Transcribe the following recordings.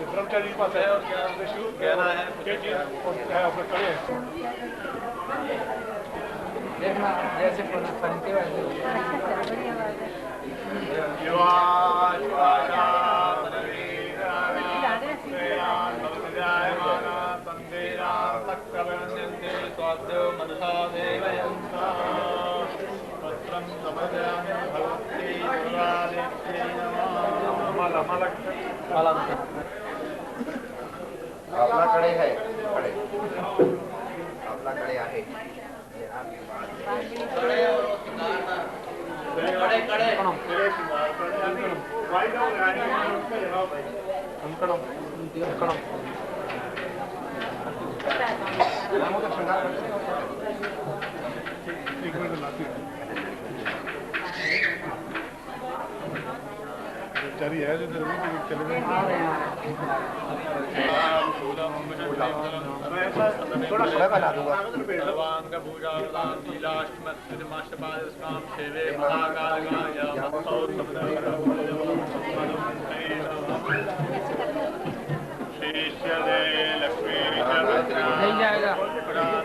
ब्रह्मचारी के पास है और कहना है देखना जैसे पहनते वैसे आपला कडे है कडे आपला कडे आहे चली है जो चले थोड़ा थोड़ा बना दूंगा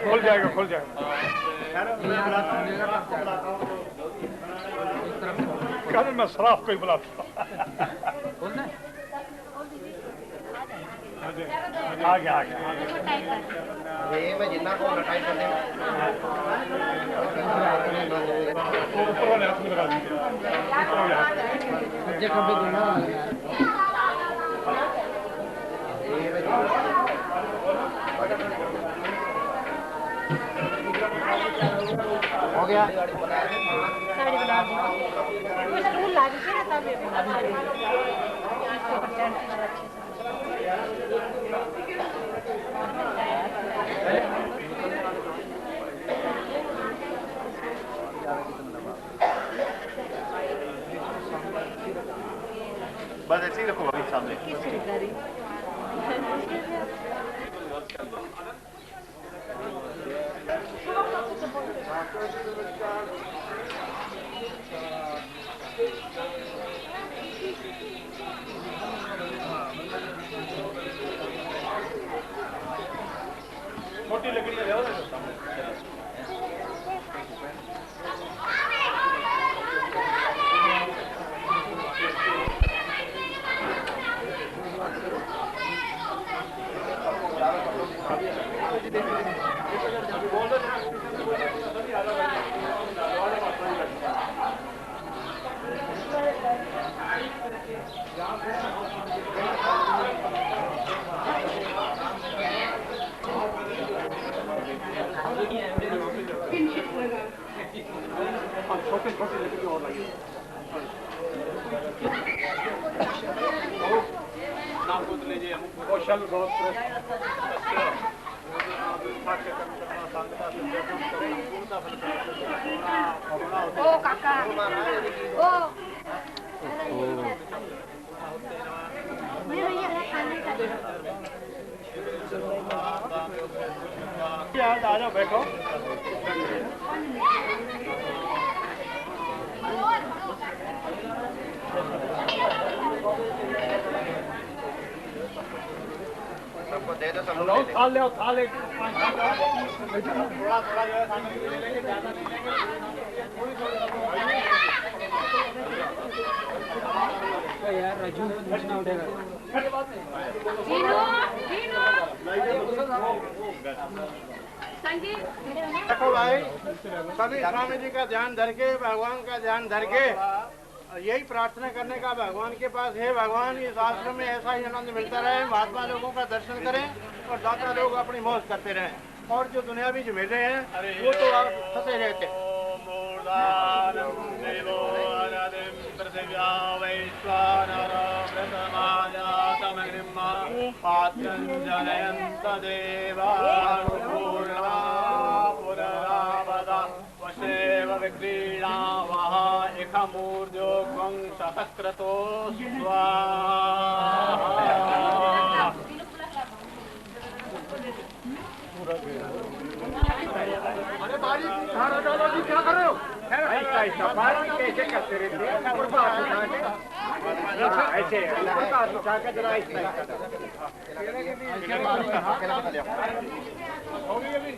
खुल जाएगा खुल जाएगा कहने मैं शराब को ही बुलाता आ गया ये मैं जितना को टाइट कर दें ऊपर वाले हाथ में लगा दीजिए हो गया साड़ी बना दी ला दीजिए ना बस ऐसे ही रखो अभी सामने छोटी लकड़ी में जाओ ना छोटे छोटे लकड़ी और लगी नाम को लीजिए कौशल गोत्र ओ काका ओ आ जाओ बैठो। सबको दे दो, सब थाल ले, थाल ले। थोड़ा थोड़ा जो है सामग्री ले लेंगे, ज्यादा नहीं लेंगे। यार राजू पूछना उठेगा। देखो भाई, सभी स्वामी जी का ध्यान धर के, भगवान का ध्यान धर के यही प्रार्थना करने का भगवान के पास है, भगवान इस आश्रम में ऐसा ही आनंद मिलता रहे, महात्मा लोगों का दर्शन करें और दाता लोग अपनी मौज करते रहें, और जो दुनियावी झमेले हैं वो तो आप फंसे रहते हैं। विक्रीणा वहा इखमूर्जो त्वं सहस्रतो स्वाहा। अरे बारी खाना डालो जी, क्या कर रहे हो? ऐसा बारी कैसे करते रहते हैं? ऐसे उठा के जरा होगी अभी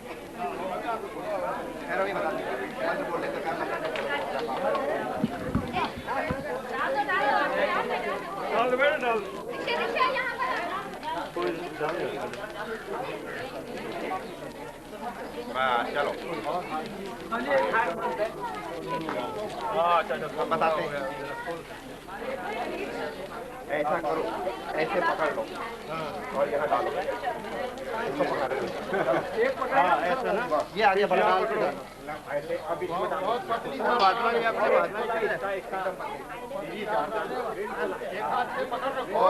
चलो बताते हैं। ऐसा करो, ऐसे पकड़ लो और यहाँ डालो, इसको पकड़ लो। ऐसा ना, ये आगे बढ़ा डाल के ऐसे अभी बहुत पतली महात्मा जी अपने महात्मा जी एक हाथ से पकड़ रखो।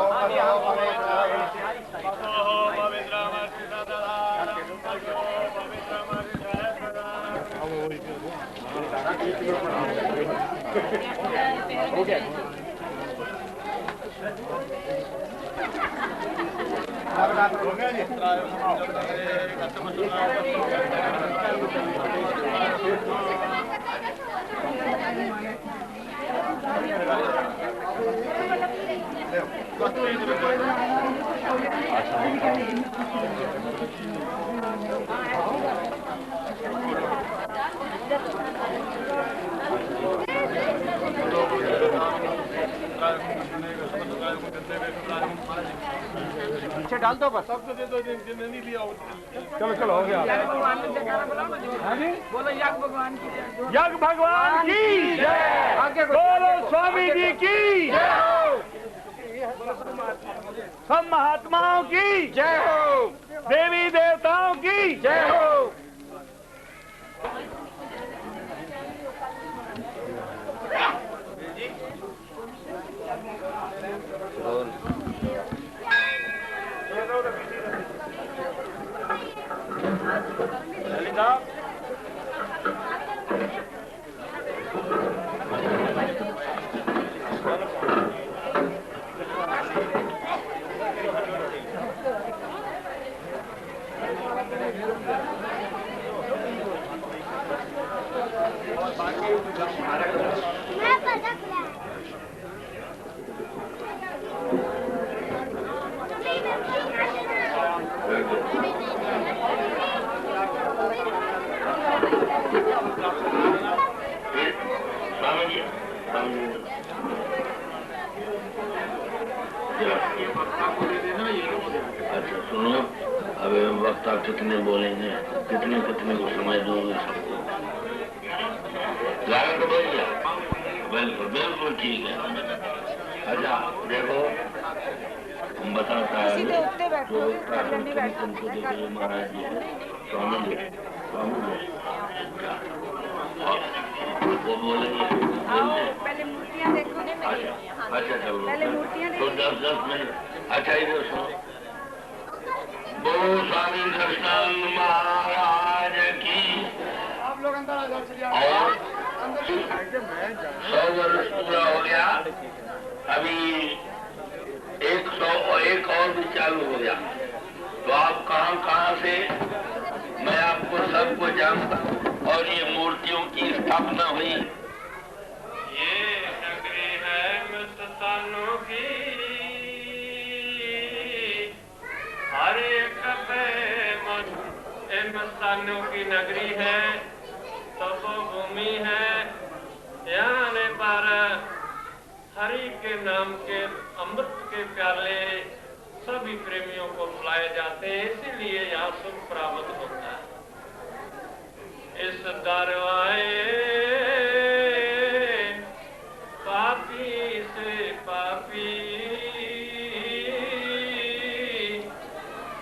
हो गया पीछे डाल दो बस, सबको दे दो, नहीं लिया। चलो चलो हो गया। बोलो यज्ञ भगवान की जय। यज्ञ भगवान की जय। बोलो स्वामी जी की जय हो। सब महात्माओं की जय हो। देवी देवताओं की जय हो। अच्छा सुनो, अब वक्त आप कितने बोलेंगे, कितने कितने को समय दोगे सबको? ज्यादा तो बोल गया, बिल्कुल बिल्कुल ठीक है। अच्छा देखो, हम बताता है तुमको देखिए महाराज जी है, स्वामी जी वो बोलेंगे, पहले मूर्तियाँ देखो। अच्छा चलो तो 10 मिनट। अच्छा इधर सुनो, बोलो स्वामी कृष्ण महाराज की। आप लोग अंदर आ जाओ। और 100 वर्ष पूरा हो गया, अभी 101 एक और भी चालू हो गया। तो आप कहां कहां से, मैं आपको सबको जानता हूं। और ये मूर्तियों की स्थापना हुई। ये नगरी है मस्तानों की, हर एक मस्तानों की नगरी है, तपोभूमि है। यहाँ आने पर हरि के नाम के अमृत के प्याले सभी प्रेमियों को पिलाए जाते हैं, इसीलिए यहाँ सुख प्राप्त होता है। इस दरवाए पापी से पापी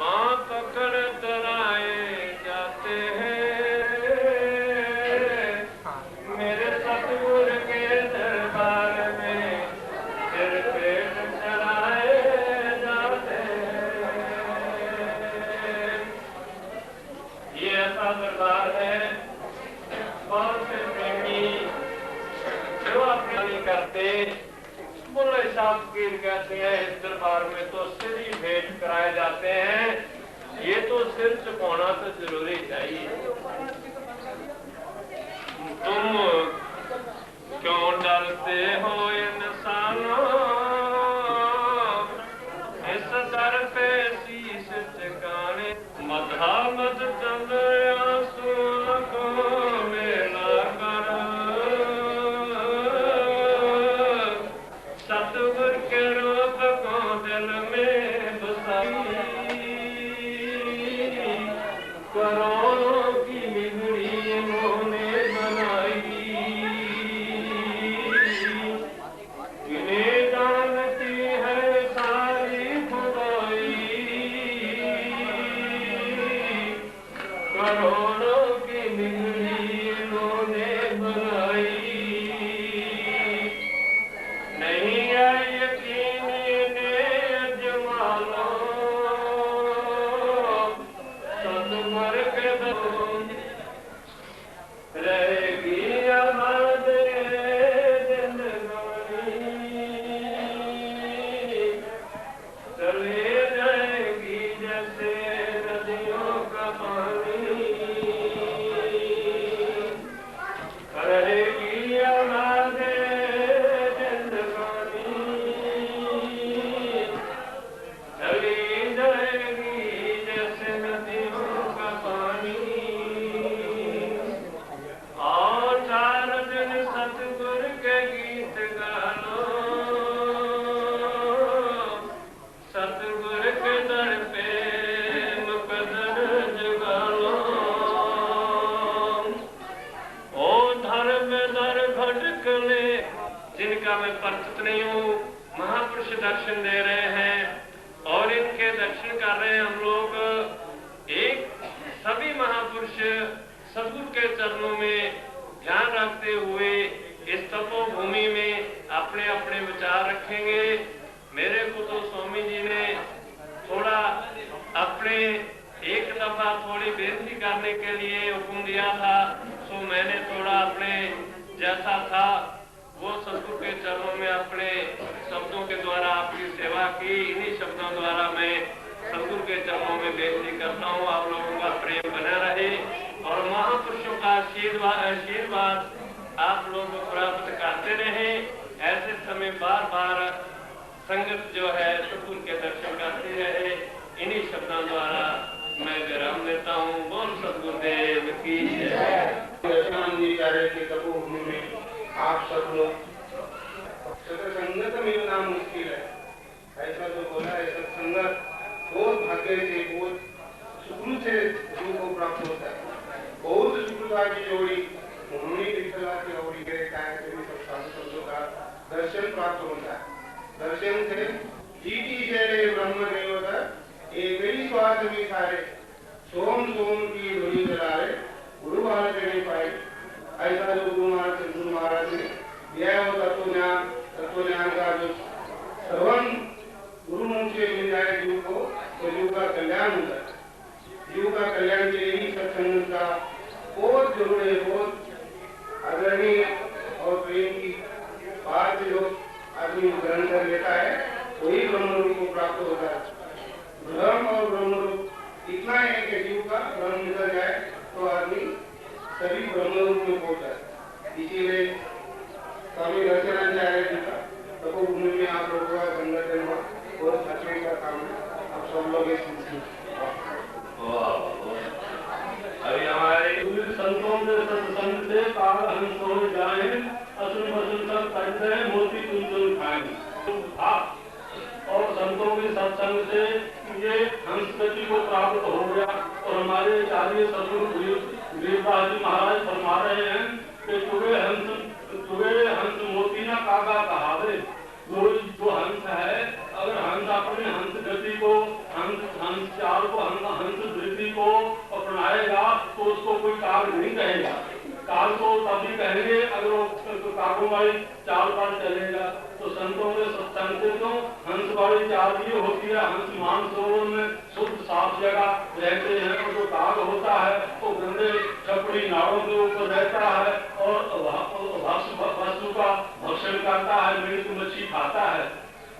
मां पकड़ तराए जाते हैं। मेरे सतगुरु के दरबार में सिर पेट चढ़ाए जाते हैं। ये ऐसा दरबार है, बहुत से प्रेमी जो अपनी करते बोले साहब की कहते हैं, इस दरबार में तो सिर ही भेंट कराए जाते हैं। ये तो सिर चुकाना तो जरूरी चाहिए। तुम क्यों डरते हो इंसानों, इस दर पे शीश टिकाने। मधा मत चल आंसू को मेला कर, सतगुर के रूप को दिल में बसाई। करोड़ों की बिगड़ी इन्होंने बनाई, इन्हें जानती है सारी खुदाई। करोड़ों की बिगड़ी इन्होंने बनाई। नहीं है यकीन इन्हें अजमा लो, सतगुर के दम रहेगी हमारे जिंदगानी। चले जाएगी जैसे नदियों का पानी, रहेगी हमारे जिंदगानी। चली जाएगी जैसे नदियों का पानी। और 4 दिन सतगुर के गीत गा लो, सतगुर के दर पे मुकद्दर जगा लो। ओ धर्म दर भटकने जिनका मैं परिचित नहीं हूँ, महापुरुष दर्शन दे रहे हैं और इनके दर्शन कर रहे हैं हम लोग। एक सभी महापुरुष सतगुरु के चरणों में ध्यान रखते हुए इस तपोभूमि में अपने अपने विचार रखेंगे। मेरे को तो स्वामी जी ने थोड़ा अपने एक दफा थोड़ी बेनती करने के लिए हुक्म दिया था, तो मैंने थोड़ा अपने जैसा था वो सतगुरु के चरणों में अपने शब्दों के द्वारा आपकी सेवा की। इन्हीं शब्दों द्वारा मैं सतगुरु के चरणों में बेनती करता हूँ, आप लोगों का प्रेम बना रहे और महापुरुषों का आशीर्वाद आप लोग प्राप्त करते रहे। ऐसे समय बार बार संगत जो है सतगुरु के दर्शन करती रहे। इन्हीं शब्दों द्वारा मैं विराम देता हूँ। बोल सतगुरुदेव की जय। तपोभूमि में आप सब लोग सत्संगत में नाम मुश्किल है, ऐसा जो बोला है। सत्संगत बहुत भाग्य से, बहुत सुकृ से जीव को प्राप्त होता है। बहुत सुकृता की जोड़ी उन्होंने विठला की जोड़ी के सब साधु का दर्शन प्राप्त होता है। दर्शन से जीती जय ब्रह्म देवता एक ही स्वार्थ में सारे सोम सोम की ध्वनि चलाए गुरु महाराज ने पाई। ऐसा जो गुरु महाराज ने दिया हो तत्व ज्ञान का जो श्रवण गुरु मुख से मिल जाए जीव को, तो जीव का कल्याण होता है। जीव का कल्याण के लिए ही सत्संग का बहुत जरूरी है, बहुत अग्रणी और प्रेम की बात जो आदमी ग्रहण कर लेता है वही ब्रह्मरूप को प्राप्त होता है। ब्रह्म और ब्रह्मरूप इतना है कि जीव का ब्रह्म निकल जाए तो आदमी सभी ब्रह्मरूप में पहुंच जाए। इसीलिए स्वामी दर्शनाचार्य जी का तपोभूमि में आप लोगों का संगठन हुआ और सचने का काम है। आप सब लोग इस अभी हमारे संतों के सत्संग से काल हंस हो जाए, असुर मसुर सब कंठ है, मोती तुम खाएंगे। और संतों के सत्संग से ये हंस गति को प्राप्त हो गया। और हमारे आचार्य सदगुरु वीरदास जी महाराज फरमा रहे हैं कि चुगे हंस मोती ना कागा कहावे। जो हंस है, अगर हंस अपने हंस गति को, हंस चाल को, हंस वृत्ति को अपनाएगा तो उसको कोई काग नहीं कहेगा। काग को तभी कहेंगे अगर वो कागों वाली चाल पर चलेगा। तो संतों के सत्संग से तो हंस वाली चाल ये होती है। हंस मानसरोवर में शुद्ध साफ जगह रहते हैं और जो काग होता है वो गंदे छपड़ी नाड़ों के ऊपर रहता है और वस्तु का भक्षण करता है, मीट मच्छी खाता है।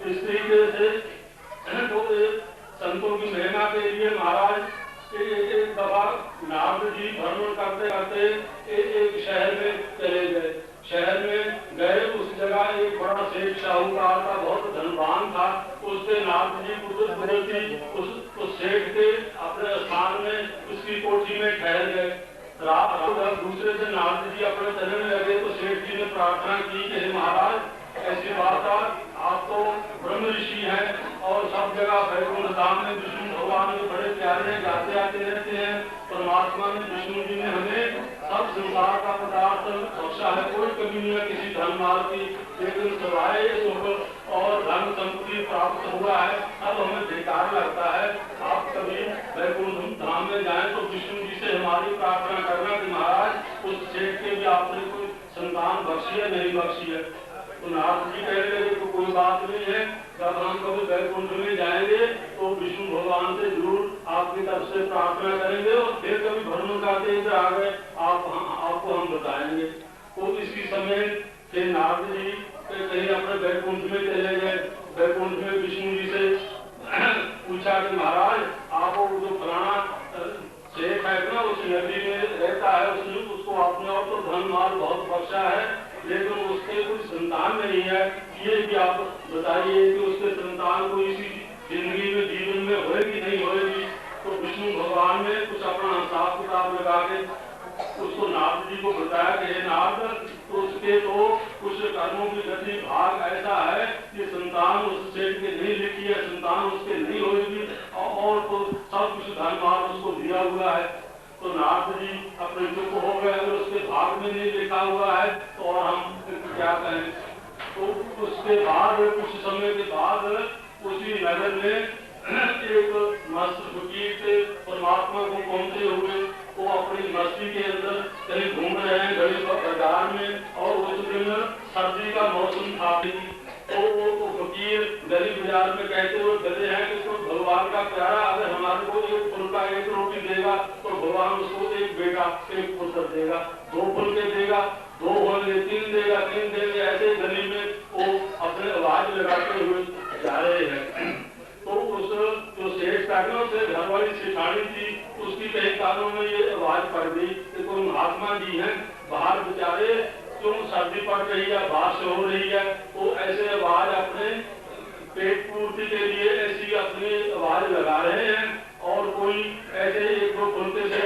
इस तरीके से तो संतों की महिमा के लिए महाराज एक दफा नारद जी भ्रमण करते करते एक शहर में चले गए। शहर में गए, उस जगह एक बड़ा सेठ साहूकार था, बहुत धनवान था। उससे नारद जी कुदरती उस सेठ के अपने स्थान में उसकी कोठी में ठहर गए। रात दूसरे दिन नारद जी अपने चलने लगे तो सेठ जी ने प्रार्थना की कि हे महाराज ऐसी बात है, आप तो ब्रह्म ऋषि हैं और सब जगह वैकुंठ धाम में विष्णु भगवान के बड़े प्यारे जाते आते रहते हैं। परमात्मा ने विष्णु जी ने हमें सब संसार का पदार्थ बख्शा है, कोई कमी नहीं है किसी धन माल की, लेकिन सवाए सुख और धन संपत्ति प्राप्त हुआ है। अब हमें बेकार लगता है, आप कभी वैकुंठ धाम में जाएं तो विष्णु जी से हमारी प्रार्थना करना कि महाराज उस सेठ के भी आपने कोई संतान बख्शी है नहीं बख्शी है। तो नारद जी कहने लगे तो कोई बात नहीं है, जब हम कभी वैकुंठ में जाएंगे तो विष्णु भगवान से जरूर आपकी तरफ से प्रार्थना करेंगे और फिर कभी भ्रमण करते इधर आ गए आपको हम बताएंगे। तो इसी समय से नारद जी कहीं अपने वैकुंठ में चले गए। वैकुंठ में विष्णु जी से पूछा कि महाराज आपको जो फलाना शेख है ना उस नदी में रहता है, उसको आपने और तो धन माल बहुत बख्शा है, लेकिन उसके कोई संतान नहीं है, ये भी आप बताइए कि उसके संतान को इसी जिंदगी में जीवन में होएगी नहीं होएगी। तो विष्णु भगवान ने कुछ अपना हिसाब किताब लगा के उसको नारद जी को बताया कि हे नारद, तो उसके तो कुछ कर्मों की गति भाग ऐसा है कि संतान उस सेठ के नहीं लिखी है, संतान उसके नहीं होगी और तो सब कुछ धन माल उसको दिया हुआ है। तो नारद जी अपने चुप हो गए, अगर उसके भाग में नहीं लिखा हुआ है तो और हम क्या कहें। तो उसके बाद कुछ समय के बाद उसी नगर में एक मस्त फकीर थे, परमात्मा को पहुंचे हुए, वो अपनी मस्ती के अंदर कहीं घूम रहे हैं गली बाजार में और उस दिन सर्दी का मौसम था। तो वो फकीर गली बाजार में कहते हुए चले हैं कि तो भगवान का प्यारा अगर हमारे को एक फूल का एक रोटी देगा तो भगवान उसको एक बेटा एक पुत्र देगा, 2 फूल के देगा, 2 होंगे 3 देगा, 3 देंगे। ऐसे गली में वो अपने आवाज लगाते हुए जा रहे हैं। तो उस जो सेठ था उसे घर वाली सेठानी थी, उसकी कहीं कानों में ये आवाज पड़ गई कि कोई महात्मा जी हैं बाहर बेचारे, क्यों सर्दी पड़ रही है, बारिश हो रही है, तो ऐसे आवाज अपने पेट पूर्ति के लिए ऐसी अपनी आवाज लगा रहे हैं। और कोई ऐसे एक दो बोलते से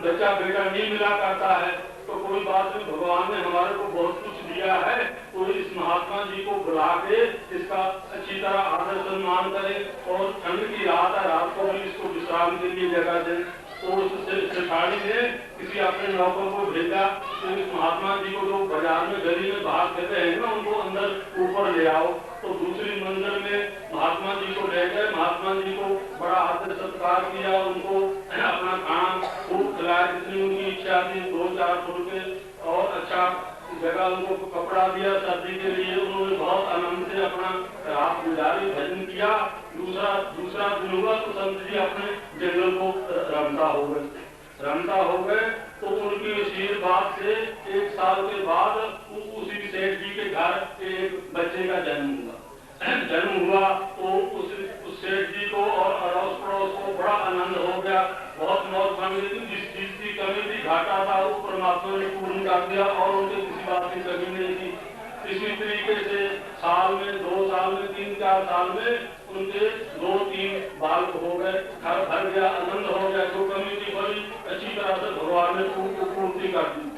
बच्चा बेटा नहीं मिला करता है, तो कोई बात नहीं, भगवान ने हमारे को बहुत कुछ दिया है, तो इस महात्मा जी को बुला के इसका अच्छी तरह आदर सम्मान करें और ठंड की रात है, रात को भी इसको विश्राम के लिए जगह दें। तो उस सेठानी ने किसी अपने नौकर को भेजा तो इस महात्मा जी को जो बाजार में गली में बाहर कहते हैं ना, उनको अंदर ऊपर ले आओ। तो दूसरी मंजिल में महात्मा जी को ले गए, महात्मा जी को बड़ा आदर सत्कार किया, उनको अपना खाना खूब खिलाया जितनी उनकी इच्छा थी, 2-4 फुलके और अच्छा जगह उनको कपड़ा दिया सर्दी के लिए। उन्होंने बहुत आनंद से अपना रात गुजारी, भजन किया। दूसरा दिन हुआ तो संत जी अपने जंगल को रमता हो गए। तो उनकी आशीर्वाद से 1 साल के बाद उसी सेठ जी के घर एक बच्चे का जन्म हुआ। जन्म हुआ तो उस सेठ जी को और अड़ोस पड़ोस को बड़ा आनंद हो गया, बहुत मौज मांगी। जिस चीज की कमी थी, घाटा था, वो परमात्मा ने पूर्ण कर दिया और उनके किसी बात की कमी नहीं थी। इसी तरीके से साल में, 2 साल में, 3-4 साल में उनके 2-3 बाल हो गए, घर भर गया, आनंद हो गया। जो कमी थी बड़ी अच्छी तरह से भगवान ने पूर्ति कर दी।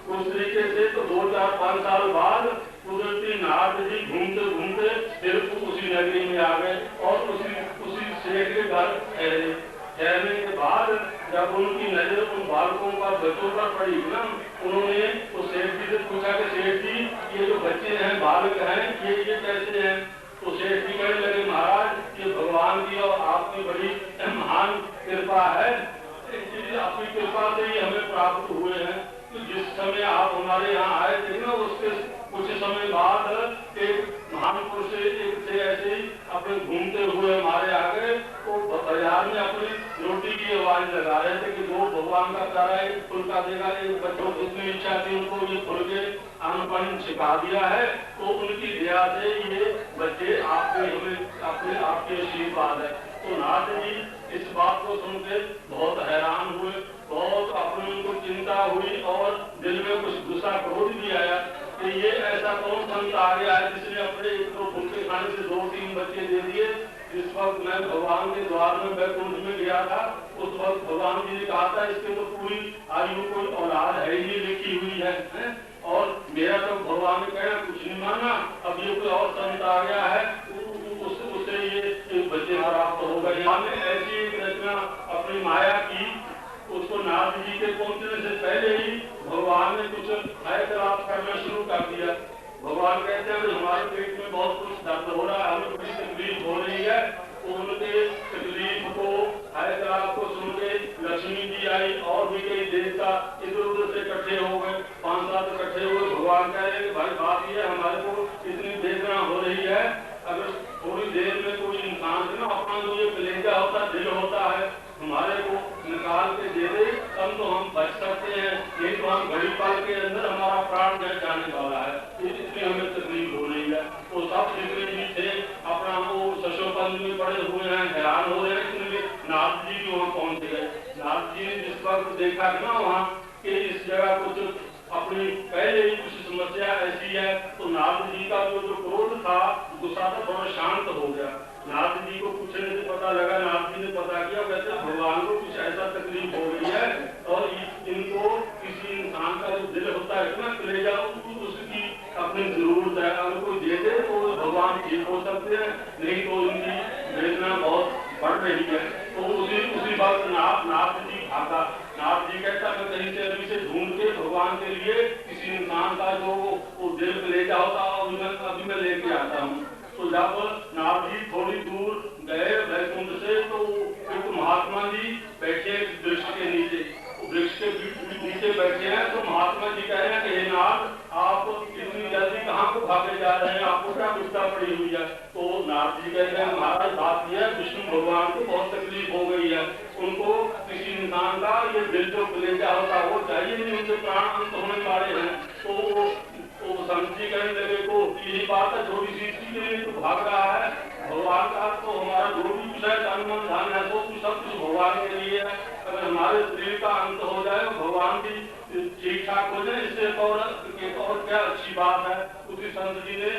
उस तरीके से तो 2-4-5 साल बाद कुदरती नाथ जी घूमते घूमते फिर उसी नगरी में आ गए और उसी सेठ के घर ठहरे। ठहरने के बाद जब उनकी नजर उन बालकों का बच्चों पर पड़ी ना, उन्होंने उस सेठ जी से पूछा कि सेठ जी, ये जो बच्चे हैं, बालक हैं, ये कैसे हैं? तो सेठ जी कहने लगे, महाराज ये भगवान की और आपकी बड़ी महान कृपा है, आपकी कृपा से ही हमें प्राप्त हुए हैं। तो जिस समय आप हमारे यहाँ आए थे ना, उसके कुछ समय बाद एक महान पुरुष से ऐसे ही अपने घूमते हुए हमारे आ गए, तो बाजार में अपनी रोटी की आवाज लगा रहे थे कि जो भगवान का प्यारा एक फुल का देगा। एक बच्चों की इतनी इच्छा थी, उनको ये फुल के अन्न पानी छिपा दिया है, तो उनकी दया से ये बच्चे आपके आशीर्वाद है। तो नाथ जी इस बात को सुनकर बहुत हैरान हुए, बहुत अपने उनको चिंता हुई और दिल में कुछ गुस्सा क्रोध भी आया कि ये ऐसा कौन संत आ गया है जिसने अपने तो फुलके खाने से 2-3 बच्चे दे दिए। जिस वक्त मैं भगवान के द्वार में बैकुंठ में गया था, उस वक्त भगवान जी ने कहा था इसके तो पूरी आयु कोई औलाद है ही लिखी हुई है, और मेरा तो भगवान ने कहना कुछ नहीं माना। अब ये कोई और संत आ गया है, उससे ये बच्चे प्राप्त हो गए। हमने ऐसी एक रचना अपनी माया की, उसको नाथ जी के पहुंचने से पहले ही भगवान ने कुछ ऐतराफ करना शुरू कर दिया। भगवान कहते हैं हमारे पेट में बहुत कुछ दर्द हो रहा है, हमें बड़ी तकलीफ हो रही है। तो उनके तकलीफ को, ऐतराफ को सुन के लक्ष्मी जी आई और भी कई देवता इधर उधर से इकट्ठे हो गए, 5-7 इकट्ठे हुए। भगवान कह रहे भाई बात ये हमारे को इतनी वेदना हो रही है, अगर थोड़ी देर में कोई इंसान ना अपना जो ये कलेजा होता है, दिल होता है, हमारे को निकाल के दे दे, तब तो हम बच सकते हैं, नहीं तो हम घड़ी पल के अंदर हमारा प्राण जाने वाला है। इसलिए हमें तकलीफ हो रही है। तो सब जितने भी थे अपना वो सशोपन में पड़े हुए हैं, हैरान हो रहे हैं, इसलिए नाथ जी भी वहाँ पहुँच गए। नाथ जी ने जिस वक्त देखा ना वहाँ कि इस जगह कुछ अपनी पहले ही कुछ समस्या ऐसी है, तो नाथ जी का जो क्रोध था, गुस्सा था, थोड़ा शांत हो गया। नाथ जी को पूछने से पता लगा, नाथ जी ने पता किया, वैसे भगवान को कुछ ऐसा तकलीफ हो गई है और इनको किसी इंसान का जो दिल होता है ना, कलेजा, उसकी अपनी जरूरत है। अगर कोई दे दे तो भगवान ठीक हो सकते हैं, नहीं तो इनकी वेदना बहुत बढ़ रही है। तो उसी वक्त नाथ जी भागा। नाथ जी कहता मैं कहीं से अभी से ढूंढ के भगवान के लिए किसी इंसान का जो वो दिल कलेजा होता अभी मैं लेके आता हूँ। तो जब नाथ जी थोड़ी दूर गए वैकुंठ से, तो एक महात्मा जी बैठे वृक्ष के नीचे, वृक्ष के नीचे बैठे हैं। तो महात्मा जी कह रहे हैं कि हे नाथ, आप इतनी जल्दी कहाँ को भागे जा रहे हैं, आपको क्या विपदा पड़ी हुई है? तो नाथ जी कह रहे हैं महाराज बात यह है, विष्णु भगवान को बहुत तकलीफ हो गई है, उनको किसी इंसान का ये दिल जो कलेजा होता है वो चाहिए नहीं, उनके प्राण अंत होने वाले हैं। तो संत जी कहने लगे को यही बात है, थोड़ी सी के लिए तो भाग रहा है। भगवान का तो हमारा जो भी कुछ है, अनुमान ध्यान है, तो सब कुछ भगवान के लिए है। अगर हमारे शरीर का अंत हो जाए, भगवान की ठीक ठाक हो जाए, इससे और क्या अच्छी बात है। उसी संत जी ने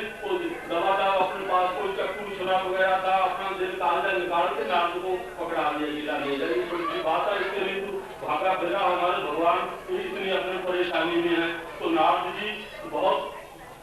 दवा अपने पास कोई चक्कू छुरा वगैरह था, अपना दिल ताजा निकाल के नाथ को पकड़ा लिया, बड़ी बात है। इसके लिए तो भागा फिरा हमारे भगवान इतनी अपनी परेशानी में है। तो नाथ जी बहुत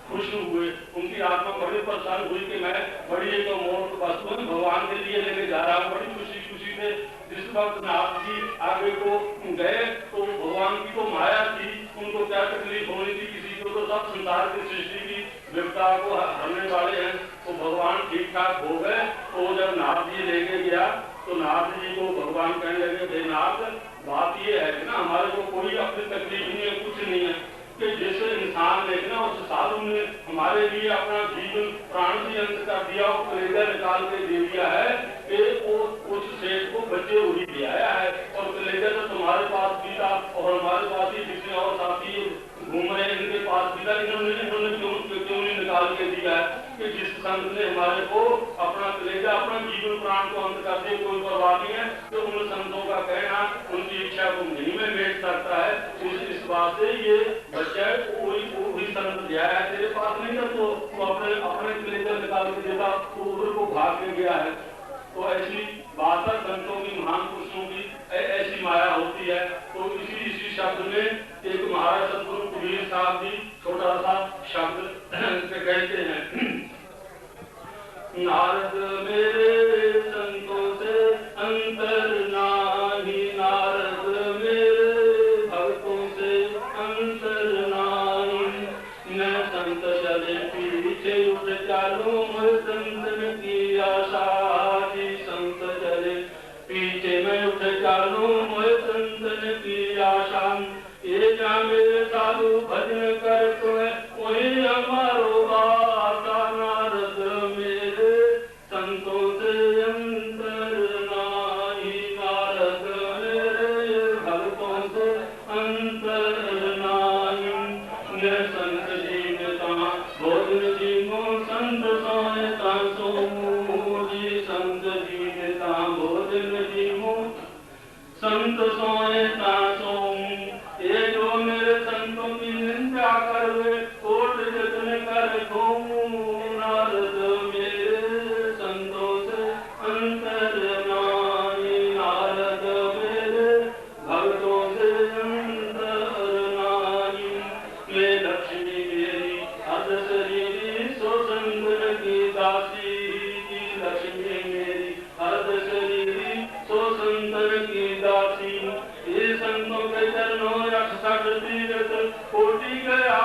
खुश हुए, उनकी आत्मा बड़ी परेशान हुई कि मैं बड़ी एक मोट वस्तु भगवान के लिए लेके जा रहा हूँ। बड़ी खुशी से जिस वक्त नाथ जी आगे को गए, तो भगवान की तो माया थी, उनको क्या तकलीफ होनी थी किसी को, तो सब संसार की सृष्टि की विपदा को हरने वाले हैं। तो भगवान ठीक ठाक हो गए। तो जब नाथ जी लेके गया, तो नाथ जी को भगवान कहने लगे नाथ, बात ये है कि ना हमारे को कोई अपनी तकलीफ नहीं है, कुछ नहीं है, कि जैसे इंसान देखना उस साधु ने हमारे लिए अपना जीवन प्राण भी अंत कर दिया और कलेजा निकाल के दे दिया है कि वो उस सेठ को बच्चे हुई ले आया है, और कलेजा तो तुम्हारे पास भी था और हमारे पास ही जितने और साथी घूम रहे हैं, इनके पास भी था, इन्होंने क्यों नहीं निकाल के दिया है कि जिस संत ने हमारे को अपना कलेजा, अपना जीवन प्राण को अंत कर दिया, कोई परवाह नहीं है, तो उन संतों का कहना उनकी इच्छा को नहीं में मेट सकता है। इस बात से ये बच्चा कोई संत दिया है तेरे पास नहीं था, तो अपने कलेजा निकाल के देता, तो उधर को भाग के गया है। तो ऐसी बात है, संतों की, महान पुरुषों की ऐसी माया होती है। तो इसी शब्द में एक महाराज सतगुरु कबीर साहब जी छोटा सा शब्द कहते हैं, नारद मेरे संतों से अंतर नाही, नारद मेरे भक्तों से अंतर नाही, मैं संत चले पीछे उठ चालू, मैं संतन की आशा, संत चले पीछे मैं उठ चालू, मैं संतन की आशा, ये जा मेरे साधु भजन कर तुम्हें वही हमारो बाता, नारद मेरे संतों से अंतर नाही, नारद मेरे भक्तों से अंतर नाही, मैं संत जी में ता भोजन जी को संत सोए ता सोमूजी, संत जी में ता भोजन जी को संत सोए ता सोम, ये जो मेरे संतों की निंदा करवे कोट जतन कर घूमू, नारद मेरे संतों से अंतर नाही, नारद मेरे भक्तों से अंतर नाही, मैं लक्ष्मी मेरी अर्ध शरीरी सो संतन की दासी, लक्ष्मी मेरी अर्ध शरीरी सो संतन की दासी, ये संतों के चरणों 68 तीर्थ कोटि गया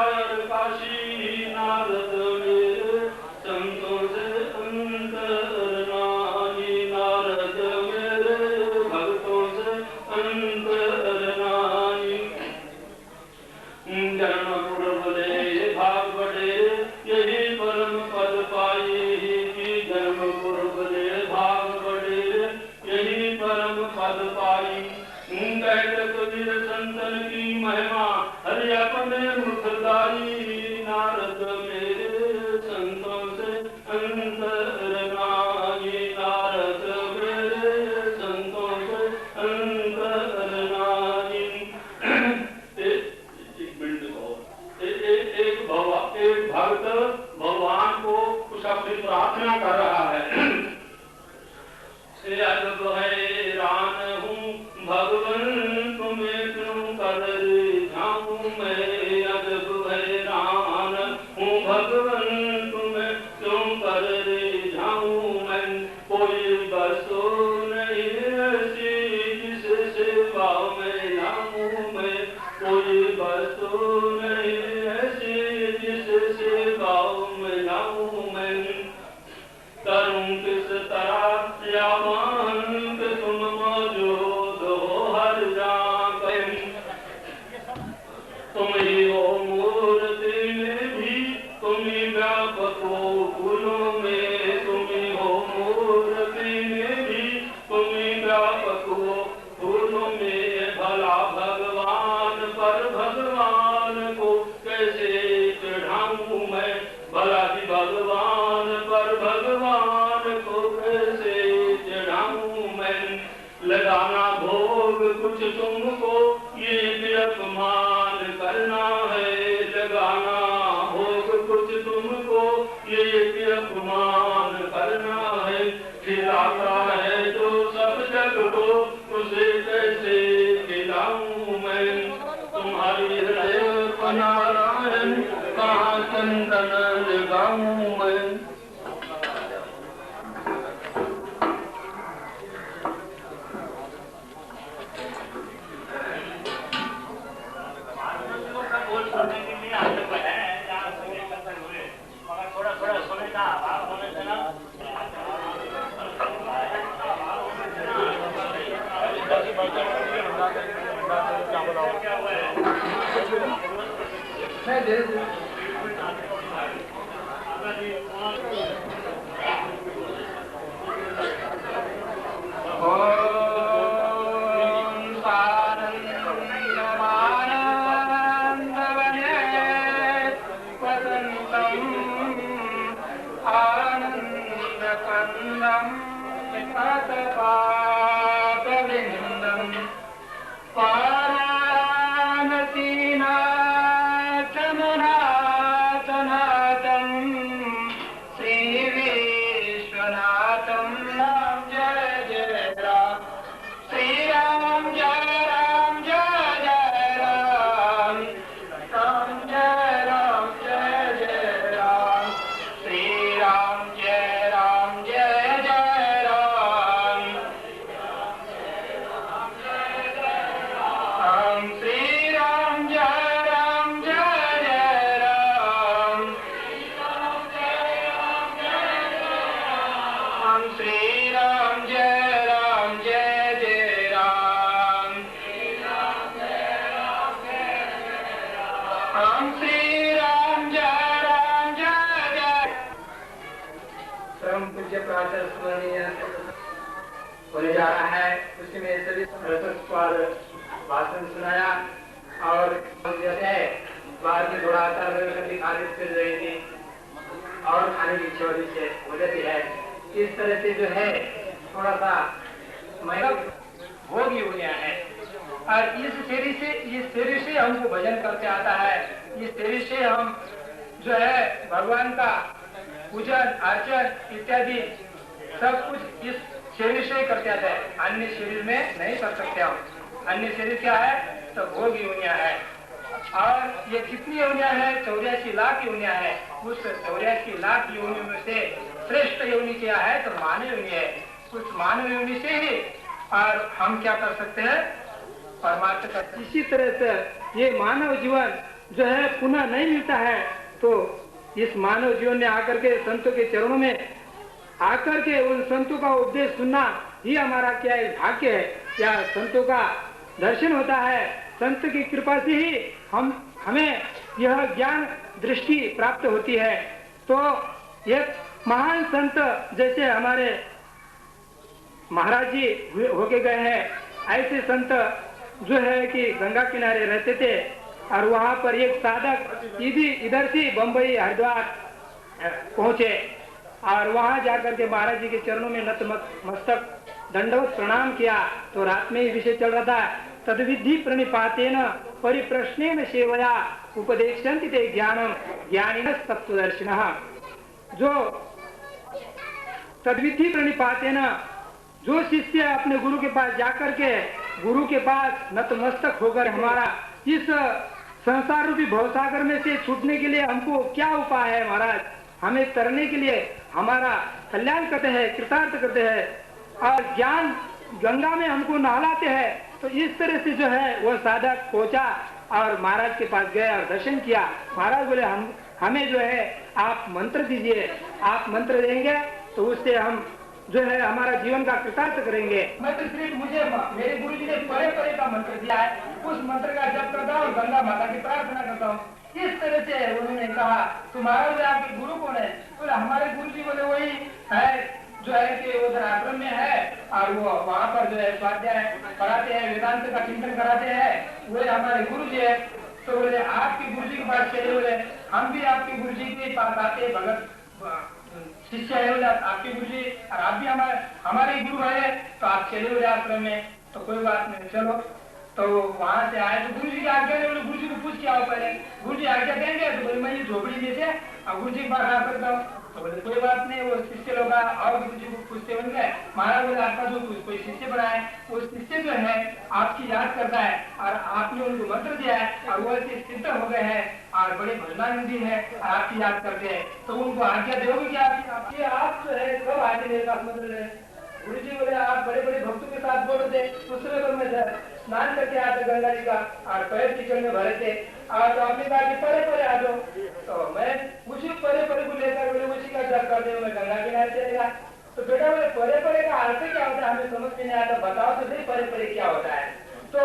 काशी, नारद मेरे संतों से अंतर नाही, नारद मेरे भक्तों से अंतर नाही, जन्म पूर्व ले भाग बढ़े यही परम पद पाई, जन्म पूर्व ले भाग बढ़े यही परम पद पाई, कबीर संतन की महिमा हरि अपने मुखदाई, नारद मेरे संतों से अंतर नाही, नारद मेरे संतों से अंतर नाही। एक मिनट और एक भक्त भगवान को कुछ अपनी प्रार्थना कर रहा है, अजब हैरान हूँ भगवन तुम्हें क्यों कर जाऊं मैं, अजब हैरान हूँ भगवन तुम्हें क्यों कर जाऊं मैं, कोई बसो नहीं ऐसी जिस सेवा में लाऊं मैं, कोई बसो नहीं ऐसी जिस सेवा में लाऊं मैं, करूं किस तरह या मान के तुम मौजूद हो हर जगह, तुम ही हो मूर्ति में भी, तुम ही व्यापक हो फूलों में, तुम ही हो मूर्ति में भी, तुम ही व्यापक हो फूलों में, भला भगवान पर भगवान को कैसे चढ़ाऊं मैं, भला जी भगवान पर भगवान को कैसे चढ़ाऊं मैं, लगाना भोग कुछ तुमको ये अपमान करना है, लगाना भोग कुछ तुमको ये अपमान करना है, खिलाता है जो सब जग को उसे कैसे खिलाऊं मैं, तुम्हारी हृदय नारायण कहाँ चंदन लगाऊं मैं। थोड़ा थोड़ा सुने था, आप सुने थे ना। पापविन्दम् पारानसीनाथमनाथनाथम् श्रीविश्वनाथं राम जय जय राम श्री राम जय राम जय जय राम राम जय जय राम श्री राम जय जय राम राम श्री राम जय जय राम राम श्री राम जय जय राम राम श्री राम जय जय परम पूज्य प्रातः स्मरणीय होने जा रहा है। उसमें सभी पर भाषण सुनाया और बाद में थोड़ा सा खारिज कर रही थी और खाने की इच्छा से हो जाती है। इस तरह से जो है थोड़ा सा महिला भोगी हो गया है और इस शरीर से हमको भजन करते आता है। इस शरीर से हम जो है भगवान का पूजन अर्चन इत्यादि सब कुछ इस शरीर से करते आता है। अन्य शरीर में नहीं कर सकते हम। अन्य शरीर क्या है तो भोग योनियां है और ये कितनी योनियां है 84 लाख योनियां है। उस 84 लाख योनियों में से श्रेष्ठ योनि क्या है तो मानव योनि है। उस मानव योनि से ही और हम क्या कर सकते हैं परमार्थ कर। इसी तरह से ये मानव जीवन जो है पुनः नहीं मिलता है तो इस मानव जीवन में आकर के संतों के चरणों में आकर के उन संतों का उपदेश सुनना ही हमारा क्या है भाग्य है। या संतों का दर्शन होता है। संत की कृपा से ही हमें यह ज्ञान दृष्टि प्राप्त होती है। तो एक महान संत जैसे हमारे महाराज जी होके गए हैं ऐसे संत जो है कि गंगा किनारे रहते थे और वहां पर एक साधक इधर से बंबई हरिद्वार पहुंचे और वहां जाकर के महाराज जी के चरणों में नतमस्तक दंडवत प्रणाम किया। तो रात में ही विषय चल रहा था तद्विधि प्रणिपातेन परिप्रश्नेन सेवया उपदेक्षन्ति ते ज्ञानम ज्ञानिनः तत्त्वदर्शिनः। जो तद्विधि प्रणिपातेन जो शिष्य अपने गुरु के पास जाकर के गुरु के पास नतमस्तक होकर हमारा इस संसार रूपी भवसागर में से छूटने के लिए हमको क्या उपाय है महाराज, हमें तरने के लिए हमारा कल्याण करते हैं कृतार्थ करते हैं और ज्ञान गंगा में हमको नहलाते हैं। तो इस तरह से जो है वह साधक पहुंचा और महाराज के पास गया और दर्शन किया। महाराज बोले हमें जो है आप मंत्र दीजिए, आप मंत्र देंगे तो उससे हम जो है हमारा जीवन का कृतार्थ करेंगे। मंत्र सिर्फ मुझे मेरे गुरु जी ने परे परे का मंत्र दिया है, उस मंत्र का जप करता हूँ और गंगा माता की प्रार्थना करता हूँ। इस तरह से उन्होंने कहा तुम्हारा बोले आपके गुरु कौन है? बोले हमारे गुरु जी बोले वही है जो है कि उधर आश्रम में है और वो वहाँ पर जो है स्वाध्याय पढ़ाते हैं, वेदांत का चिंतन कराते हैं, वो हमारे गुरु जी है। तो बोले आपके गुरु जी के पास चले, बोले हम भी आपके गुरु जी के पास आते भगत शिष्य है, बोले आपके गुरु जी और आप भी हमारे गुरु है तो आप चले बोले आश्रम में। तो कोई बात नहीं चलो। तो वहां से आए तो गुरु जी की आज्ञा ने बोले गुरु जी को पूछ के आओ पहले। गुरु जी आज्ञा देंगे तो बोले मैं ये झोपड़ी में से और गुरु जी के पास आ सकता हूँ। तो बोले कोई बात नहीं। वो शिष्य लोग और गुरु जी को पूछते बन गए। महाराज बोले आपका जो कोई शिष्य बना है वो शिष्य जो है आपकी याद करता है और आपने उनको मंत्र दिया है और वो ऐसे सिद्ध हो गए हैं और बड़े भजनानंदी है और आपकी याद करते हैं। तो उनको आज्ञा दोगे कि आप जो है कब आगे मेरे पास मंत्र ले? गुरु जी बोले आप बड़े बड़े भक्तों के साथ बोल रहे थे, उस समय पर मैं स्नान करके आया था गंगा जी का और पैर कीचड़ में भरे थे और तो आपने कहा कि परे परे आ जाओ। तो मैं उसी परे परे को लेकर बोले उसी का जप करते हुए मैं गंगा किनारे चलेगा। तो बेटा बोले परे परे का अर्थ क्या होता है हमें समझ में नहीं आता, बताओ तो सही परे परे क्या होता है। तो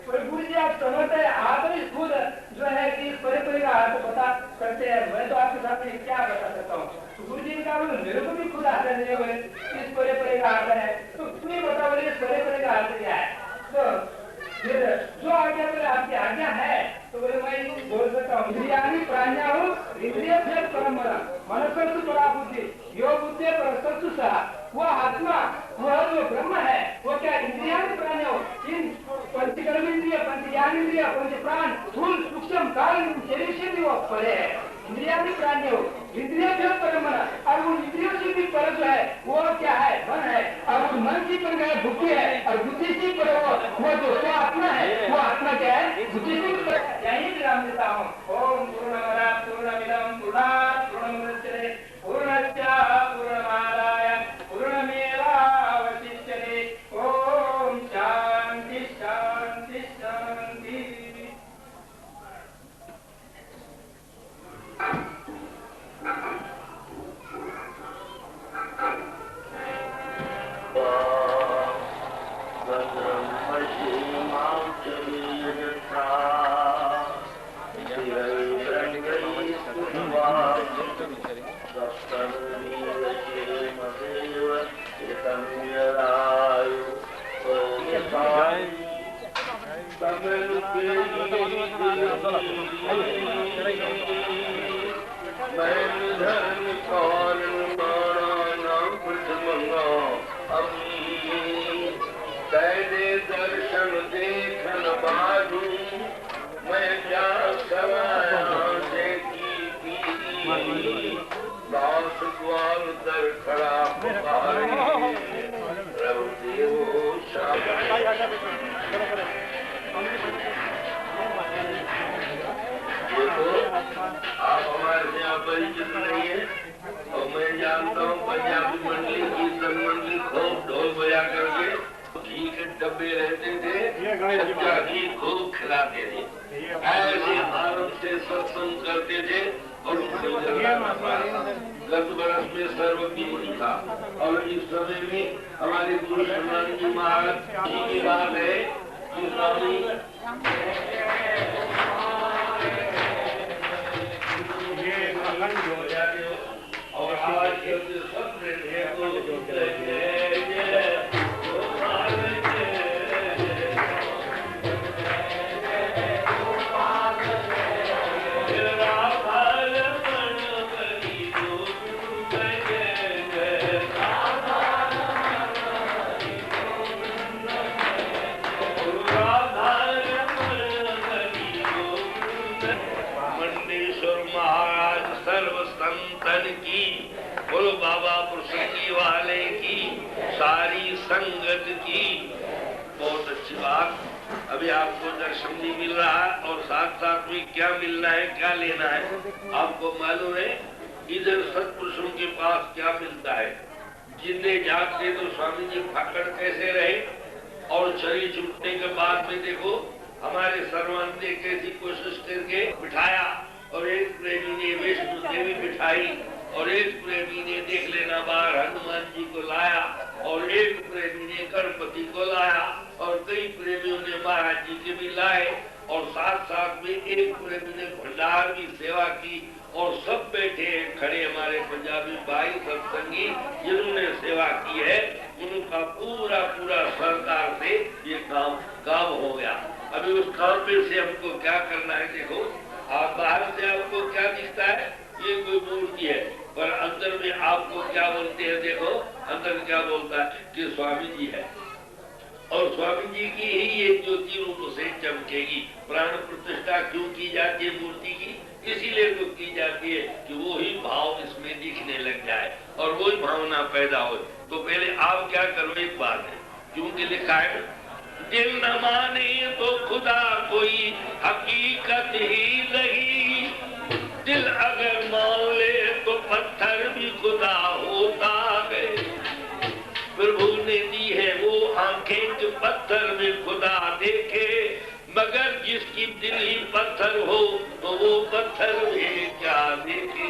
गुरु जी आप समझते हैं आप ही खुद जो है कि परे परे का अर्थ पता करते हैं, मैं तो आपके सामने क्या बता सकता हूँ। तो गुरु जी ने कहा मेरे को भी खुद आता नहीं है इस परे परे का अर्थ है, तो तुम ही बता बोले इस परे परे का अर्थ क्या है। तो फिर जो आज्ञा बोले आपकी आज्ञा है तो बोले मैं बोल सकता हूँ। इंद्रियाणि प्राण्याहु इंद्रिय परम मनसस्तु परा बुद्धि यो बुद्धि परस्तु सह। वो आत्मा वह जो ब्रह्म है वो क्या इंद्रिया प्राण हो? इन पंचकर्म इंद्रिय, पंच ज्ञान इंद्रिय, पंच प्राण, स्थूल सूक्ष्म कारण शरीर से भी वो परे है। इंद्रिया भी प्राण हो, इंद्रिय भी परम बना, और उन इंद्रियों से भी पर जो है वो क्या है? मन है। और उस मन की पर गया बुद्धि है, और बुद्धि से पर वो जो आत्मा है, वो आत्मा क्या है? बुद्धि से भी पर। यही विराम देता हूँ। ओम पूर्णमदः पूर्णमिदं पूर्णात् पूर्णमुदच्यते पूर्णस्य पूर्णमादाय पूर्णमेवावशिष्यते। ओम शांति शांति शांति। दर्शन देखन बाजू मैं क्या समाया देखी दास द्वार दर खड़ा पुकारे प्रभु देवो देखो आप हमारे यहाँ परिचित नहीं है और मैं जानता हूँ पंजाबी मंडली कीर्तन मंडली खूब ढोल बजा करके घी के डब्बे रहते थे, घी खूब खिलाते थे, ऐसे आराम से सत्संग करते थे और 10 बरस में सर्वज्ञ था। और इस समय में हमारे गुरु सन्मान जी महाराज जी की बात है कि स्वामी ये अखंड हो जाते और आज सत्य बोलो बाबा पुरसकी वाले की सारी संगत की बहुत अच्छी बात। अभी आपको दर्शन भी मिल रहा है और साथ साथ में क्या मिलना है, क्या लेना है आपको मालूम है। इधर सत्पुरुषों के पास क्या मिलता है, जिंदे जागते तो स्वामी जी पकड़ कैसे रहे और शरीर छूटने के बाद में देखो हमारे सर्वान ने कैसी कोशिश करके बिठाया और एक प्रेमी ने वैष्णो देवी बिठाई और एक प्रेमी ने देख लेना बाहर हनुमान जी को लाया और एक प्रेमी ने गणपति को लाया और कई प्रेमियों ने महाराज जी के भी लाए और साथ साथ में एक प्रेमी ने भंडार की सेवा की और सब बैठे खड़े हमारे पंजाबी भाई सत्संगी जिन्होंने सेवा की है उनका पूरा पूरा सरकार से ये काम हो गया। अभी उस काम पे से हमको क्या करना है, देखो आप बाहर से आपको क्या दिखता है, ये कोई मूर्ति है, पर अंदर में आपको क्या बोलते हैं, देखो अंदर क्या बोलता है कि स्वामी जी है और स्वामी जी की ही एक ज्योति रूप से चमकेगी। प्राण प्रतिष्ठा क्यों की जाती है मूर्ति की, इसीलिए तो की जाती है कि वो ही भाव इसमें दिखने लग जाए और वही भावना पैदा हो। तो पहले आप क्या करो, एक बात है क्योंकि लिखा है दिल न माने तो खुदा कोई हकीकत ही नहीं, दिल अगर मान ले तो पत्थर भी खुदा होता है। प्रभु ने दी है वो आंखें जो पत्थर में खुदा देखे, मगर जिसकी दिल ही पत्थर हो तो वो पत्थर में क्या देखे,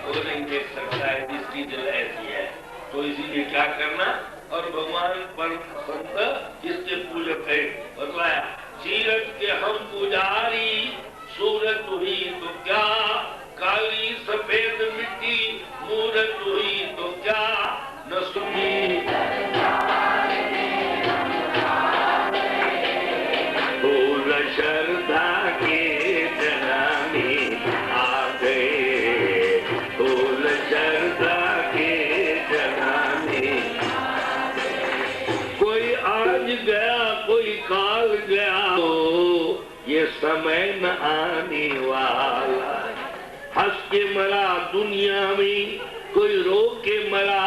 वो नहीं देख सकता है जिसकी दिल ऐसी है। तो इसीलिए क्या करना, और भगवान पर संत इसके पूजक है, बतलाया सीरत के हम पुजारी, सूरत हुई तो क्या, काली सफेद मिट्टी मूरत हुई तो क्या, न सुनी फूल श्रद्धा के जनाने आ गए, फूल श्रद्धा के जनाने आज गया कोई काल गया, तो ये समय न आने वाला। हंस के मरा दुनिया में कोई रो के मरा,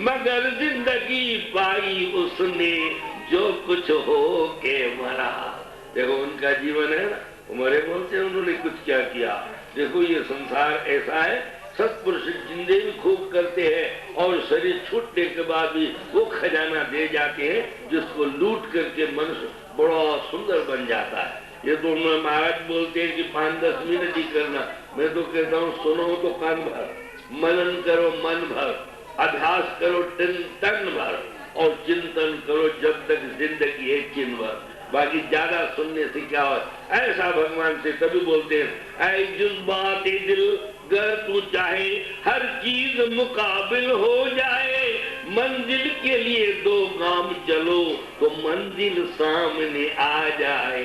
मगर जिंदगी पाई उसने जो कुछ हो के मरा। देखो उनका जीवन है ना, मरे बोलते उन्होंने कुछ क्या किया। देखो ये संसार ऐसा है, सत्पुरुष जिंदे भी खूब करते हैं और शरीर छूटने के बाद भी वो खजाना दे जाते हैं जिसको लूट करके मनुष्य बड़ा सुंदर बन जाता है। ये तो महाराज बोलते हैं कि 5-10 मिनट ही करना, मैं तो कहता हूँ सुनो तो कान भर, मनन करो मन भर, अभ्यास करो तन भर और चिंतन करो जब तक जिंदगी है चिन्ह भर। बाकी ज्यादा सुनने से क्या हो, ऐसा भगवान से तभी बोलते हैं ऐ जुज़्बात दिल गर तू चाहे हर चीज मुकाबिल हो जाए, मंजिल के लिए 2 गाम चलो तो मंजिल सामने आ जाए।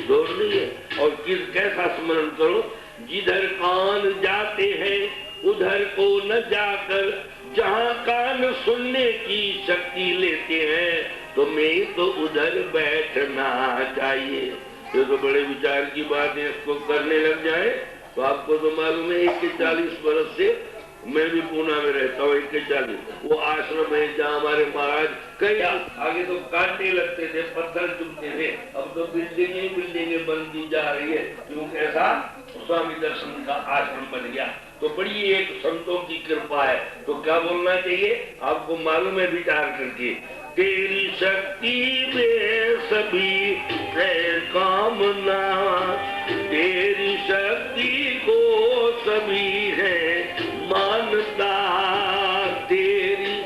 जोर नहीं है। और किस कैसा स्मरण करो, जिधर कान जाते हैं उधर को न जाकर, जहाँ कान सुनने की शक्ति लेते हैं तो मैं तो उधर बैठना चाहिए। ये तो बड़े विचार की बात है, इसको करने लग जाए तो आपको तो मालूम है 41 वर्ष से मैं भी पूना में रहता हूँ। 41 वो आश्रम है जहाँ हमारे महाराज कई आगे तो कांटे लगते थे, पत्थर चुभते थे, अब तो बिल्डिंगे बनती जा रही है क्योंकि ऐसा स्वामी दर्शन का आश्रम बन गया। तो बड़ी एक संतों की कृपा है। तो क्या बोलना चाहिए आपको मालूम है विचार करके, तेरी शक्ति में सभी है कामना, तेरी शक्ति को सभी है मानता, तेरी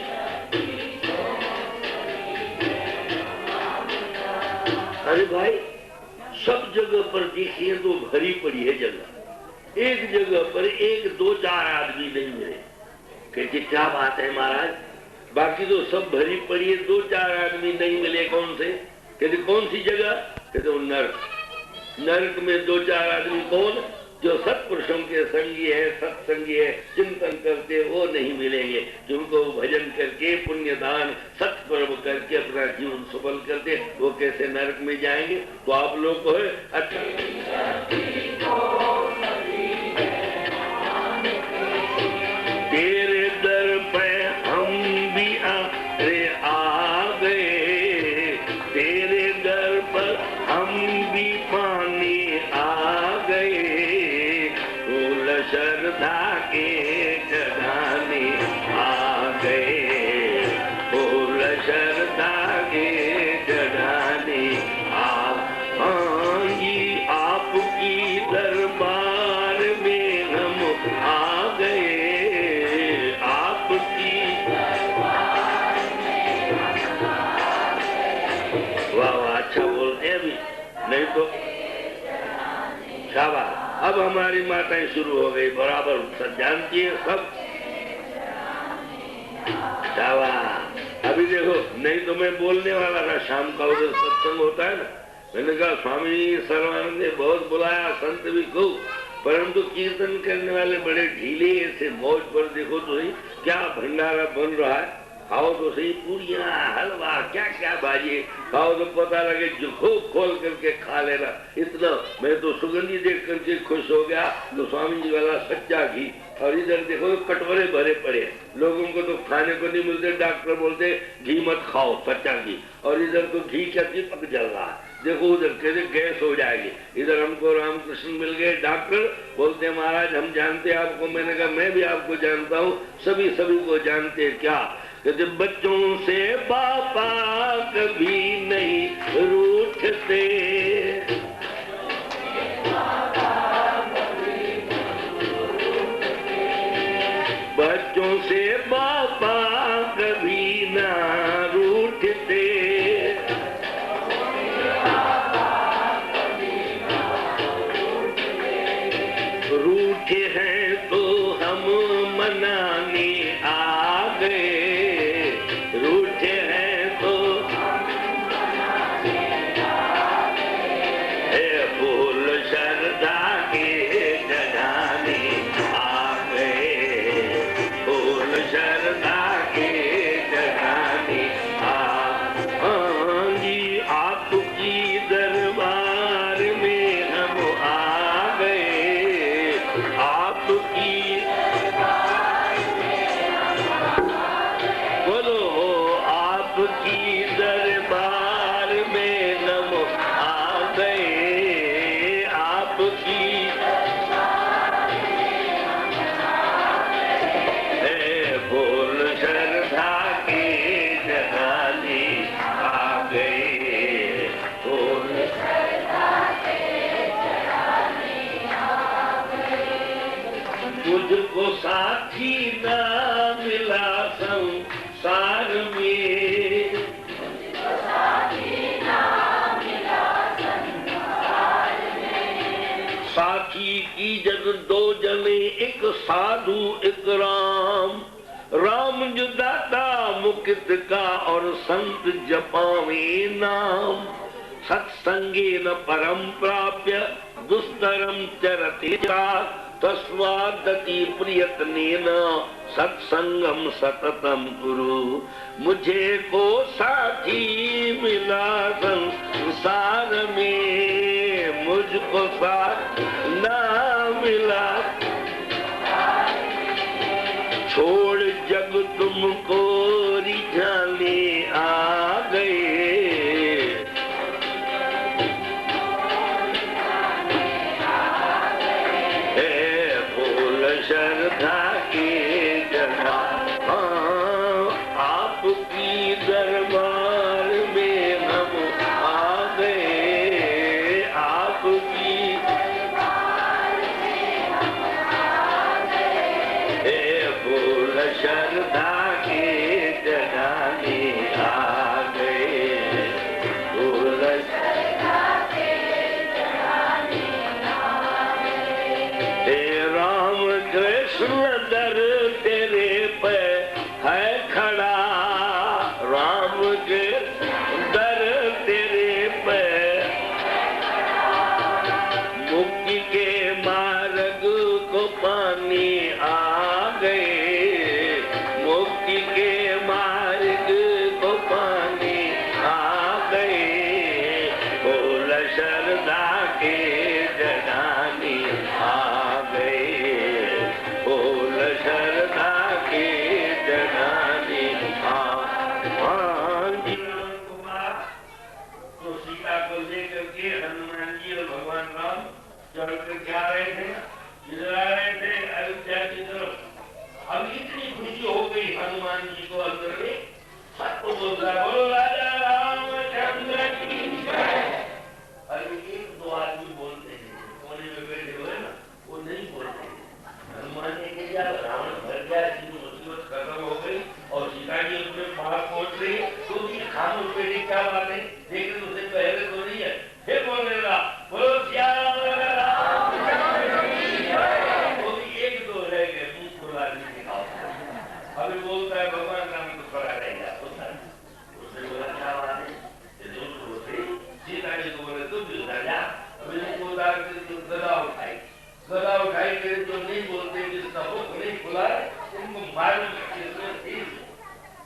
अरे भाई सब जगह पर देखिए तो भरी पड़ी है जगह, एक जगह पर 1-2-4 आदमी नहीं मिले। कहते क्या बात है महाराज, बाकी तो सब भरी पड़ी है, 2-4 आदमी नहीं मिले। कौन से? कहते कौन सी जगह? कहते नर्क। नर्क में 2-4 आदमी कौन? जो सत्पुरुषों के संगी है, सत्संगी है, चिंतन करते वो नहीं मिलेंगे, जिनको भजन करके पुण्य दान सत्कर्म करके अपना जीवन सफल करते वो कैसे नरक में जाएंगे। तो आप लोग को है अच्छा तेरे दर पे हम भी आ गए, तेरे दर पर हम भी पानी आ गए, श्रद्धा के चढ़ाने आ गए, फूल श्रद्धा के चढ़ाने जी आपकी दरबार में हम आ गए, आपकी वाह अच्छा बोलते हैं अभी नहीं तो शाबाश। अब हमारी माताएं शुरू हो गई बराबर सब जानती है सब शाबाश। अभी देखो नहीं तो मैं बोलने वाला था, शाम का उधर सत्संग होता है ना, मैंने कहा स्वामी सर्वानंद ने बहुत बुलाया, संत भी खूब, परंतु कीर्तन करने वाले बड़े ढीले ऐसे मौज पर देखो तो ही क्या भंडारा बन रहा है, खाओ तो सही पूरियां हलवा क्या क्या भाजी खाओ तो पता लगे खूब खोल करके खा लेना। इतना मैं तो सुगंधी देख करके खुश हो गया। तो स्वामी जी वाला सच्चा घी, और इधर देखो तो कटोरे भरे पड़े, लोगों को तो खाने को नहीं मिलते, डॉक्टर बोलते घी मत खाओ सच्चा घी, और इधर तो घी क्या चिपक जल रहा है। देखो उधर कहते गैस हो जाएगी, इधर हमको रामकृष्ण मिल गए डॉक्टर, बोलते महाराज हम जानते आपको। मैंने कहा मैं भी आपको जानता हूँ, सभी को जानते हैं। क्या कहते बच्चों से पापा कभी नहीं रूठते, बच्चों से पापा कभी ना रूठते, रूठे हैं तो हम मनाने आ गए, रूठे हैं तो साधु इकराम, राम जो दाता मुकित का और संत जपावे नाम। सत्संगे न परम प्राप्य दुस्तरम चरते तस्वादति प्रयत्नेन सत्संगम सततम कुरु। मुझे को साथी मिला संसार में, मुझको साथ ना मिला। छोड़ जग तुमको रिझाने आ गए, श्रद्धा के जगह आपकी दरबार में हम आ गए, आपकी फूल श्रद्धा के जगाने आ गए, फूल श्रद्धा के जगाने आ गए। राम कृष्ण दर तेरे पे है खड़ा, राम के दर तेरे पे मुक्ति के मार्ग को पाने आ गए, मुक्ति के मार्ग को पाने आ गए। फूल श्रद्धा के जगाने आ गए, फूल श्रद्धा के जगाने कुमार। तो सीता को लेकर के हनुमान जी और भगवान राम चल कर जा रहे थे, जा रहे थे अयोध्या की तरफ। अब इतनी खुशी हो गई हनुमान जी को अंदर में, सबको बोल रहा बोलो राजा रामचंद्र की जय। अरे एक दो आदमी बोलते हैं, कोने में बैठे हुए ना, वो नहीं बोलते। हनुमान ने क्या, रावण भर गया, मुसीबत खत्म हो गई और सीता जी अपने पास पहुंच रही, तो उसकी खामोश बैठी क्या बात है, लेकिन उसे पहले तो नहीं है, फिर बोलने लगा बोलो श्याम रामचंद्र की जय। वो भी एक दो रह गए, मुंह खुला नहीं दिखाओ। अभी बोलता है भगवान राम को खड़ा रह गया, उसने बोला क्या बात है, सीता जी को बोले तुम भी उधर जा। अभी उनको उतार के गदा उठाई, गदा उठाई के जो नहीं बोलते, जिसका मुख नहीं खुला उनको मालूम है।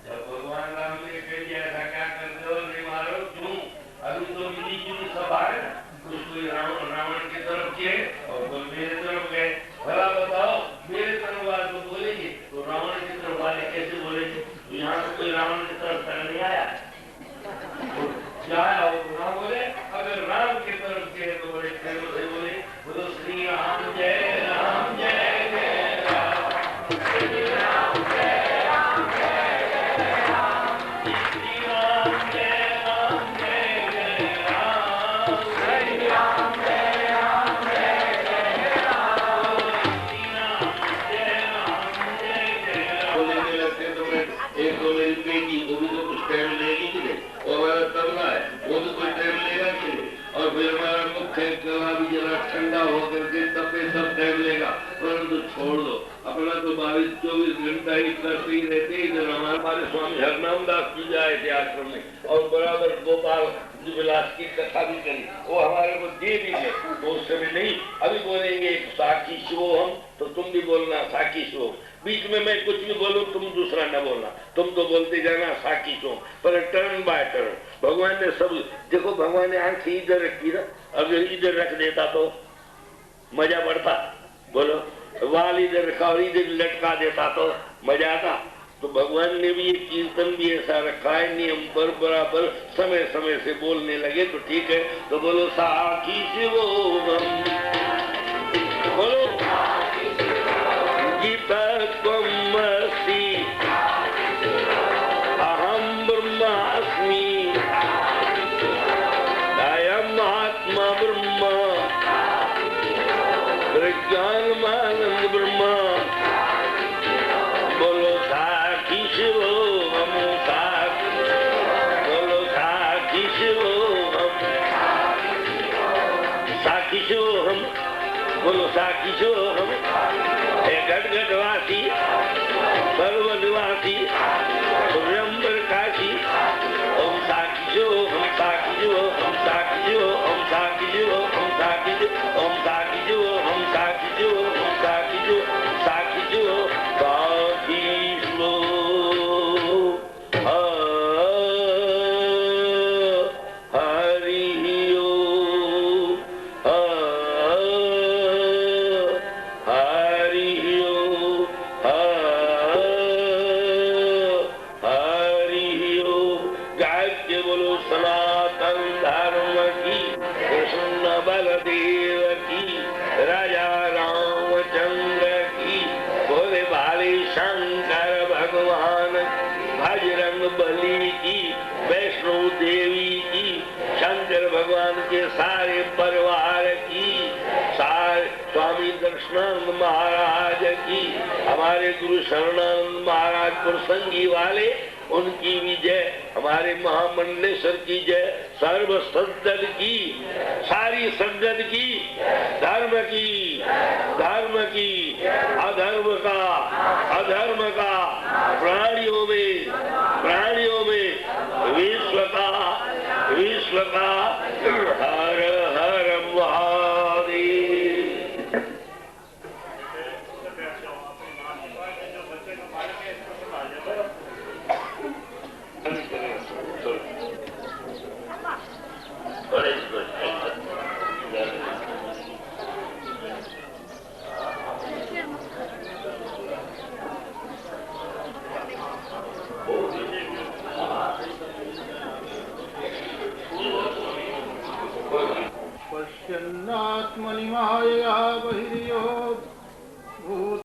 जब भगवान राम ने कह दिया था क्या करते हो, नहीं मारो क्यों, अभी तो मिली जुली सभा है, कुछ कोई रावण की तरफ के और कोई मेरे तरफ गए। भला बताओ मेरे तरफ वाले तो बोलेंगे, तो रावण की तरफ वाले कैसे बोलेंगे? तो यहाँ तो कोई रावण की तरफ नहीं आया, क्या ना बोले। अगर राम की तरफ के तो बोले बोले बोलो श्री राम जय राम जय जय राम, श्री राम जय राम जय जय राम, श्री राम जय राम जय जय राम, श्री राम जय राम जय जय राम, श्री राम जय राम जय जय राम। बोलने लगते तो मैं एक दो मेरी बेटी, वो भी तो कुछ टाइम लेगी कि नहीं, और हमारा तबला है वो तो कोई टाइम लेगा कि नहीं, और फिर हमारा मुख्य कला भी जरा ठंडा होकर के तब सब टाइम लेगा, परंतु छोड़ दो अपना तो 22-24 घंटा ही करते ही रहते। इधर हमारे स्वामी हरनाम दास जी आए थे आश्रम में, और बराबर गोपाल विलास की कथा भी करी, वो हमारे को दे भी गए, तो उस समय नहीं। अभी बोलेंगे साखी शिवो हम, तो तुम भी बोलना साखी शिवो। बीच में मैं कुछ भी बोलूं तुम दूसरा न बोलना, तुम तो बोलते जाना साखी शिवो, पर टर्न बाय टर्न। भगवान ने सब देखो, भगवान ने आंख इधर रखी ना, अगर इधर रख देता तो मजा बढ़ता, बोलो वाल इधर रखा और इधर लटका देता तो मजा आता। तो भगवान ने भी ये कीर्तन भी ऐसा रखा है नियम पर, बराबर समय समय से बोलने लगे तो ठीक है। तो बोलो साखी शिवोहम, बोलो गीता त्वमसि अहम ब्रह्मास्मि, अयम आत्मा ब्रह्म, प्रज्ञानमानंद ब्रह्म। बोलो साखी शिवोहम, बोलो साखी शिवोहम, साखी शिवोहम, बोलो साखी शिवोहम। हे घटघटवासी, सर्वनिवासी, सूर्यंबर काशी, ओम साक्षिजो, हम साक्षिजो, हम साक्षिजो, हम साक्षिजो, हम साक्षिजो, ओम साक्षिजो, हम साक्षिजो, हम साक्षिजो, साक्षिजो, साक्षिजो। बलि की, वैष्णो देवी की, शंकर भगवान के सारे परिवार की, सारे स्वामी दर्शनानंद महाराज की, हमारे गुरु शरणानंद महाराज प्रसंगी वाले, उनकी भी जय, हमारे महामंडलेश्वर की जय, सर्व संतन की, सारी संगत की, धर्म की, धर्म की, अधर्म का, अधर्म का, प्राणियों में विश्व का